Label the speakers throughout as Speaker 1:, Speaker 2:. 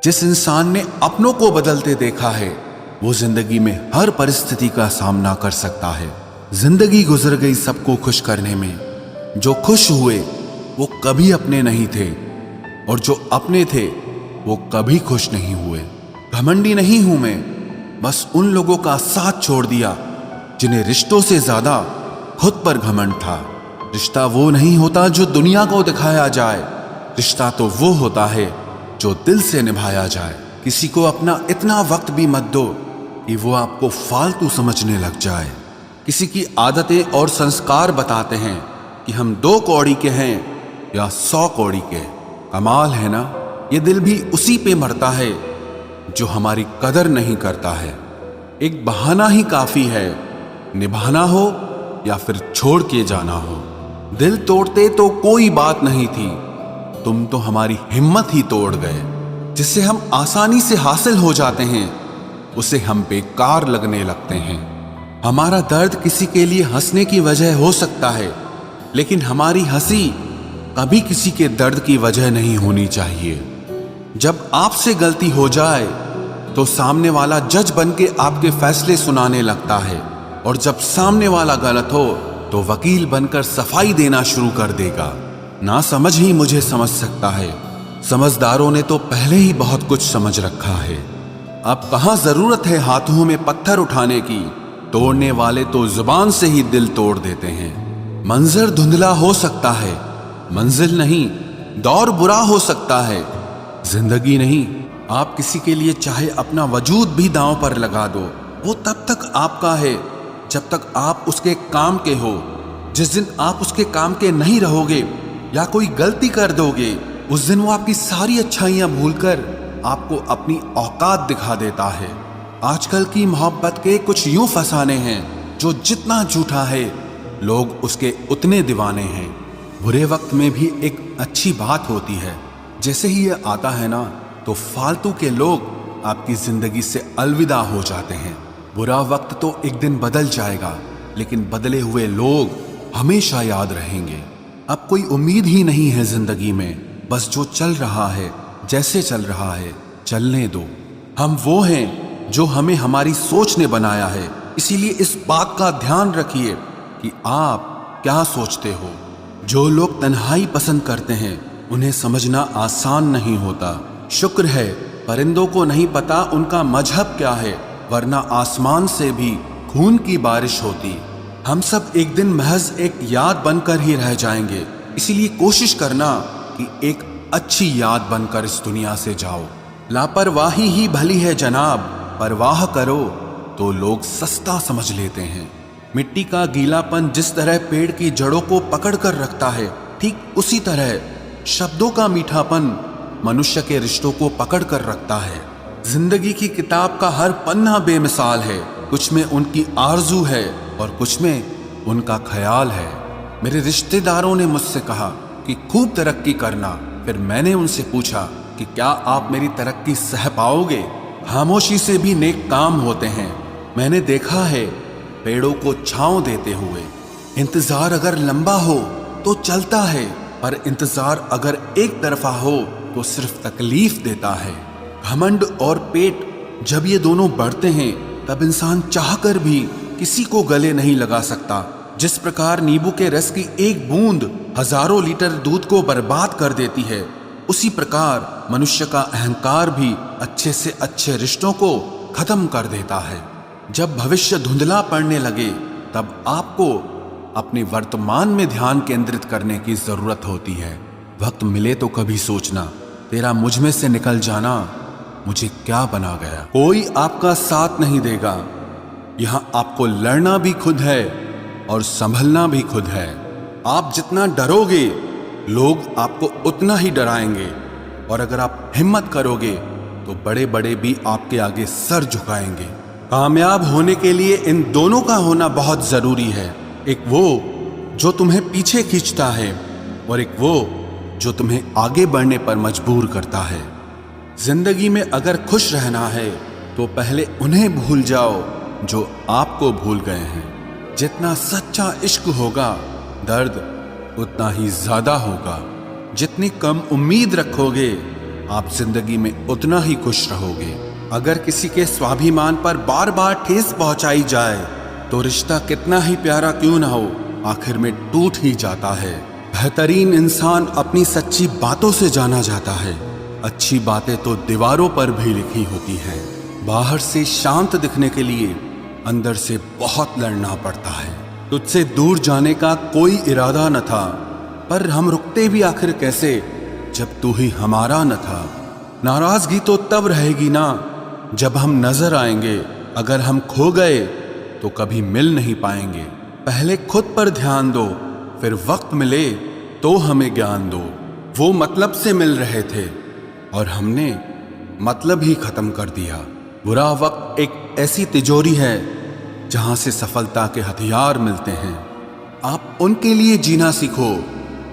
Speaker 1: जिस इंसान ने अपनों को बदलते देखा है वो जिंदगी में हर परिस्थिति का सामना कर सकता है। जिंदगी गुजर गई सबको खुश करने में। जो खुश हुए वो कभी अपने नहीं थे और जो अपने थे वो कभी खुश नहीं हुए। घमंडी नहीं हूं मैं, बस उन लोगों का साथ छोड़ दिया जिन्हें रिश्तों से ज्यादा खुद पर घमंड था। रिश्ता वो नहीं होता जो दुनिया को दिखाया जाए, रिश्ता तो वो होता है जो दिल से निभाया जाए। किसी को अपना इतना वक्त भी मत दो कि वो आपको फालतू समझने लग जाए। किसी की आदतें और संस्कार बताते हैं कि हम 2 कौड़ी के हैं या 100 कौड़ी के। कमाल है ना, ये दिल भी उसी पे मरता है जो हमारी कदर नहीं करता है। एक बहाना ही काफी है, निभाना हो या फिर छोड़ के जाना हो। दिल तोड़ते तो कोई बात नहीं थी, तुम तो हमारी हिम्मत ही तोड़ गए। जिससे हम आसानी से हासिल हो जाते हैं उसे हम बेकार लगने लगते हैं। हमारा दर्द किसी के लिए हंसने की वजह हो सकता है, लेकिन हमारी हंसी कभी किसी के दर्द की वजह नहीं होनी चाहिए। जब आपसे गलती हो जाए तो सामने वाला जज बन के आपके फैसले सुनाने लगता है, और जब सामने वाला गलत हो तो वकील बनकर सफाई देना शुरू कर देगा। ना समझ ही मुझे समझ सकता है, समझदारों ने तो पहले ही बहुत कुछ समझ रखा है। अब कहां जरूरत है हाथों में पत्थर उठाने की, तोड़ने वाले तो जुबान से ही दिल तोड़ देते हैं। मंजर धुंधला हो सकता है, मंजिल नहीं, दौर बुरा हो सकता है, जिंदगी नहीं। आप किसी के लिए चाहे अपना वजूद भी दांव पर लगा दो, वो तब तक आपका है जब तक आप उसके काम के हो। जिस दिन आप उसके काम के नहीं रहोगे या कोई गलती कर दोगे, उस दिन वो आपकी सारी अच्छाइयां भूलकर आपको अपनी औकात दिखा देता है। आजकल की मोहब्बत के कुछ यूं फसाने हैं जो जितना झूठा है लोग उसके उतने दीवाने हैं। बुरे वक्त में भी एक अच्छी बात होती है, जैसे ही ये आता है ना तो फालतू के लोग आपकी जिंदगी से अलविदा हो जाते हैं। बुरा वक्त तो एक दिन बदल जाएगा, लेकिन बदले हुए लोग हमेशा याद रहेंगे। अब कोई उम्मीद ही नहीं है जिंदगी में, बस जो चल रहा है जैसे चल रहा है चलने दो। हम वो हैं जो हमें हमारी सोच ने बनाया है, इसीलिए इस बात का ध्यान रखिए कि आप क्या सोचते हो। जो लोग तन्हाई पसंद करते हैं उन्हें समझना आसान नहीं होता। शुक्र है परिंदों को नहीं पता उनका मजहब क्या है, वरना आसमान से भी खून की बारिश होती। हम सब एक दिन महज एक याद बनकर ही रह जाएंगे, इसीलिए कोशिश करना कि एक अच्छी याद बनकर इस दुनिया से जाओ। लापरवाही ही भली है जनाब, परवाह करो तो लोग सस्ता समझ लेते हैं। मिट्टी का गीलापन जिस तरह पेड़ की जड़ों को पकड़ कर रखता है, ठीक उसी तरह शब्दों का मीठापन मनुष्य के रिश्तों को पकड़ कर रखता है। जिंदगी की किताब का हर पन्ना बेमिसाल है, कुछ में उनकी आरजू है और कुछ में उनका ख्याल है। मेरे रिश्तेदारों ने मुझसे कहा कि खूब तरक्की करना, फिर मैंने उनसे पूछा कि क्या आप मेरी तरक्की सह पाओगे? खामोशी से भी नेक काम होते हैं, मैंने देखा है पेड़ों को छांव देते हुए। इंतजार अगर लंबा हो तो चलता है, पर इंतजार अगर एक तरफा हो तो सिर्फ तकलीफ देता है। घमंड और पेट जब ये दोनों बढ़ते हैं तब इंसान चाहकर भी किसी को गले नहीं लगा सकता। जिस प्रकार नींबू के रस की एक बूंद हजारों लीटर दूध को बर्बाद कर देती है, उसी प्रकार मनुष्य का अहंकार भी अच्छे से अच्छे रिश्तों को खत्म कर देता है। जब भविष्य धुंधला पड़ने लगे तब आपको अपने वर्तमान में ध्यान केंद्रित करने की जरूरत होती है। वक्त मिले तो कभी सोचना, तेरा मुझ में से निकल जाना मुझे क्या बना गया। कोई आपका साथ नहीं देगा, यहां आपको लड़ना भी खुद है और संभलना भी खुद है। आप जितना डरोगे लोग आपको उतना ही डराएंगे, और अगर आप हिम्मत करोगे तो बड़े बड़े भी आपके आगे सर झुकाएंगे। कामयाब होने के लिए इन दोनों का होना बहुत जरूरी है, एक वो जो तुम्हें पीछे खींचता है और एक वो जो तुम्हें आगे बढ़ने पर मजबूर करता है। जिंदगी में अगर खुश रहना है तो पहले उन्हें भूल जाओ जो आपको भूल गए हैं। जितना सच्चा इश्क होगा दर्द उतना ही ज्यादा होगा। जितनी कम उम्मीद रखोगे आप जिंदगी में उतना ही खुश रहोगे। अगर किसी के स्वाभिमान पर बार बार ठेस पहुंचाई जाए तो रिश्ता कितना ही प्यारा क्यों ना हो, आखिर में टूट ही जाता है। बेहतरीन इंसान अपनी सच्ची बातों से जाना जाता है। अच्छी बातें तो दीवारों पर भी लिखी होती हैं। बाहर से शांत दिखने के लिए अंदर से बहुत लड़ना पड़ता है। तुझसे दूर जाने का कोई इरादा न था, पर हम रुकते भी आखिर कैसे जब तू ही हमारा न था। नाराजगी तो तब रहेगी ना जब हम नजर आएंगे, अगर हम खो गए तो कभी मिल नहीं पाएंगे। पहले खुद पर ध्यान दो, फिर वक्त मिले तो हमें ज्ञान दो। वो मतलब से मिल रहे थे और हमने मतलब ही खत्म कर दिया। बुरा वक्त एक ऐसी तिजोरी है जहां से सफलता के हथियार मिलते हैं। आप उनके लिए जीना सीखो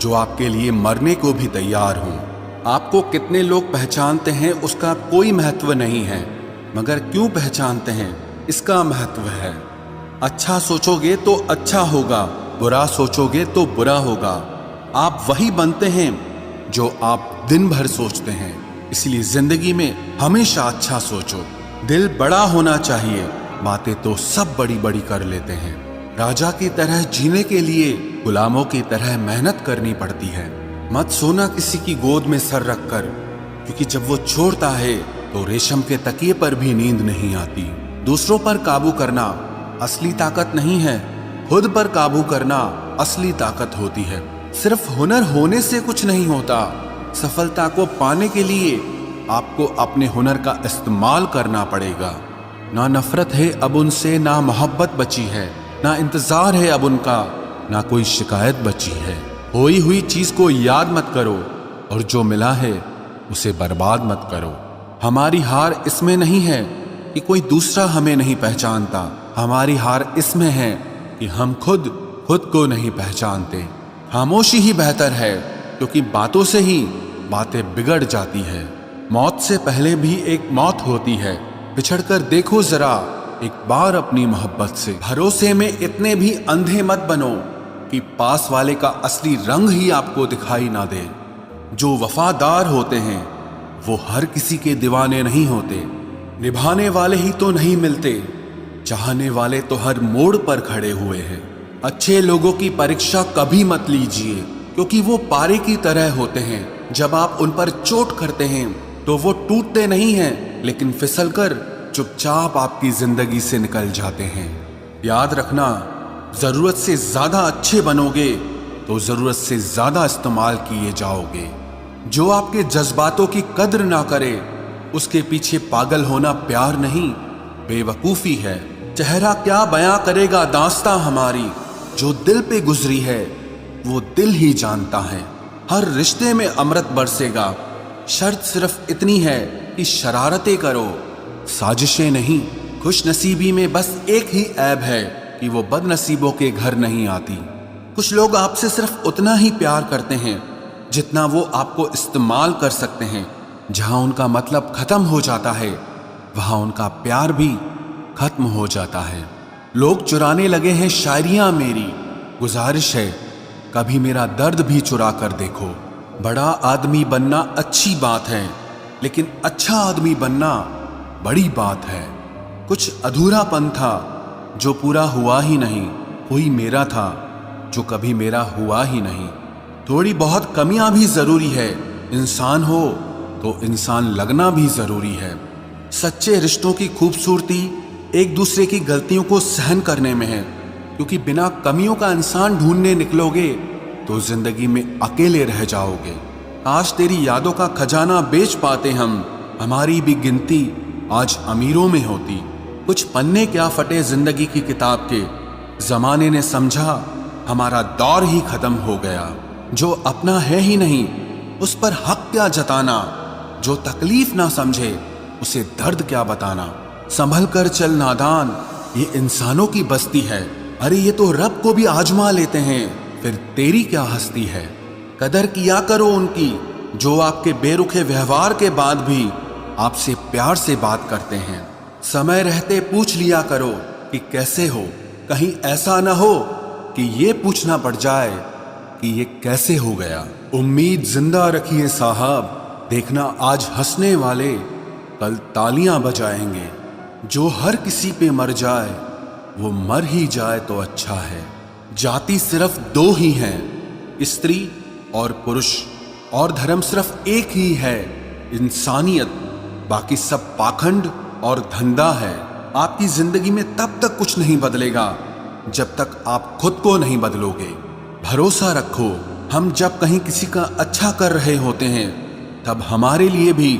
Speaker 1: जो आपके लिए मरने को भी तैयार हों। आपको कितने लोग पहचानते हैं उसका कोई महत्व नहीं है, मगर क्यों पहचानते हैं इसका महत्व है। अच्छा सोचोगे तो अच्छा होगा, बुरा सोचोगे तो बुरा होगा। आप वही बनते हैं जो आप दिन भर सोचते हैं। इसलिए जिंदगी में हमेशा अच्छा सोचो। दिल बड़ा होना चाहिए, बातें तो सब बड़ी बड़ी कर लेते हैं। राजा की तरह जीने के लिए गुलामों की तरह मेहनत करनी पड़ती है। मत सोना किसी की गोद में सर रखकर, क्योंकि जब वो छोड़ता है तो रेशम के तकिए पर भी नींद नहीं आती। दूसरों पर काबू करना असली ताकत नहीं है, खुद पर काबू करना असली ताकत होती है। सिर्फ हुनर होने से कुछ नहीं होता। सफलता को पाने के लिए आपको अपने हुनर का इस्तेमाल करना पड़ेगा। ना नफरत है अब उनसे, ना मोहब्बत बची है, ना इंतजार है अब उनका, ना कोई शिकायत बची है। खोई हुई चीज को याद मत करो और जो मिला है उसे बर्बाद मत करो। हमारी हार इसमें नहीं है कि कोई दूसरा हमें नहीं पहचानता, हमारी हार इसमें है कि हम खुद को नहीं पहचानते। खामोशी ही बेहतर है, क्योंकि बातों से ही बातें बिगड़ जाती है। मौत से पहले भी एक मौत होती है। पिछड़कर देखो जरा एक बार अपनी मोहब्बत से। भरोसे में इतने भी अंधे मत बनो कि पास वाले का असली रंग ही आपको दिखाई ना दे। जो वफादार होते हैं वो हर किसी के दीवाने नहीं होते। निभाने वाले ही तो नहीं मिलते, चाहने वाले तो हर मोड़ पर खड़े हुए हैं। अच्छे लोगों की परीक्षा कभी मत लीजिए, क्योंकि वो पारे की तरह होते हैं। जब आप उन पर चोट करते हैं तो वो टूटते नहीं हैं, लेकिन फिसलकर चुपचाप आपकी जिंदगी से निकल जाते हैं। याद रखना, जरूरत से ज्यादा अच्छे बनोगे तो जरूरत से ज्यादा इस्तेमाल किए जाओगे। जो आपके जज्बातों की कद्र ना करे उसके पीछे पागल होना प्यार नहीं, बेवकूफी है। चेहरा क्या बयां करेगा दास्तां हमारी, जो दिल पे गुजरी है वो दिल ही जानता है। हर रिश्ते में अमृत बरसेगा, शर्त सिर्फ इतनी है कि शरारतें करो, साजिशें नहीं। खुश नसीबी में बस एक ही ऐब है कि वो बदनसीबों के घर नहीं आती। कुछ लोग आपसे सिर्फ उतना ही प्यार करते हैं जितना वो आपको इस्तेमाल कर सकते हैं। जहां उनका मतलब खत्म हो जाता है वहां उनका प्यार भी खत्म हो जाता है। लोग चुराने लगे हैं शायरियां मेरी, गुजारिश है कभी मेरा दर्द भी चुरा कर देखो। बड़ा आदमी बनना अच्छी बात है, लेकिन अच्छा आदमी बनना बड़ी बात है। कुछ अधूरापन था जो पूरा हुआ ही नहीं, कोई मेरा था जो कभी मेरा हुआ ही नहीं। थोड़ी बहुत कमियां भी जरूरी है, इंसान हो तो इंसान लगना भी जरूरी है। सच्चे रिश्तों की खूबसूरती एक दूसरे की गलतियों को सहन करने में है, क्योंकि बिना कमियों का इंसान ढूंढने निकलोगे तो जिंदगी में अकेले रह जाओगे। आज तेरी यादों का खजाना बेच पाते हम, हमारी भी गिनती आज अमीरों में होती। कुछ पन्ने क्या फटे जिंदगी की किताब के, जमाने ने समझा हमारा दौर ही खत्म हो गया। जो अपना है ही नहीं उस पर हक क्या जताना, जो तकलीफ ना समझे उसे दर्द क्या बताना। संभल कर चल नादान, ये इंसानों की बस्ती है। अरे ये तो रब को भी आजमा लेते हैं, फिर तेरी क्या हस्ती है। कदर किया करो उनकी जो आपके बेरुखे व्यवहार के बाद भी आपसे प्यार से बात करते हैं। समय रहते पूछ लिया करो कि कैसे हो, कहीं ऐसा ना हो कि ये पूछना पड़ जाए कि ये कैसे हो गया। उम्मीद जिंदा रखिए साहब, देखना आज हंसने वाले कल तालियां बजाएंगे। जो हर किसी पे मर जाए वो मर ही जाए तो अच्छा है। जाति सिर्फ दो ही हैं, स्त्री और पुरुष, और धर्म सिर्फ एक ही है, इंसानियत। बाकी सब पाखंड और धंधा है। आपकी जिंदगी में तब तक कुछ नहीं बदलेगा जब तक आप खुद को नहीं बदलोगे। भरोसा रखो, हम जब कहीं किसी का अच्छा कर रहे होते हैं तब हमारे लिए भी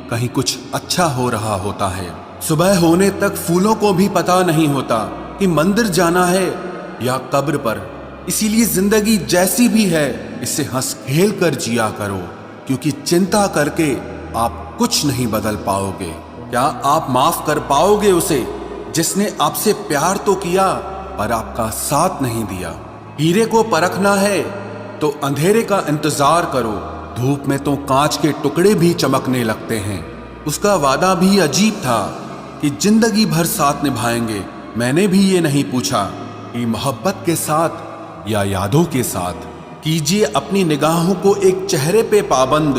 Speaker 1: कहीं कुछ अच्छा हो रहा होता है। सुबह होने तक फूलों को भी पता नहीं होता कि मंदिर जाना है या कब्र पर। इसीलिए जिंदगी जैसी भी है इसे हंस खेल कर जिया करो, क्योंकि चिंता करके आप कुछ नहीं बदल पाओगे। क्या आप माफ कर पाओगे उसे जिसने आपसे प्यार तो किया पर आपका साथ नहीं दिया? हीरे को परखना है तो अंधेरे का इंतजार करो। धूप में तो कांच के टुकड़े भी चमकने लगते हैं। उसका वादा भी अजीब था कि जिंदगी भर साथ निभाएंगे। मैंने भी ये नहीं पूछा कि मोहब्बत के साथ या यादों के साथ। कीजिए अपनी निगाहों को एक चेहरे पे पाबंद,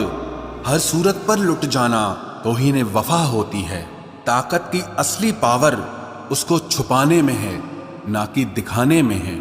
Speaker 1: हर सूरत पर लुट जाना तो ही ने वफा होती है। ताकत की असली पावर उसको छुपाने में है, ना कि दिखाने में है।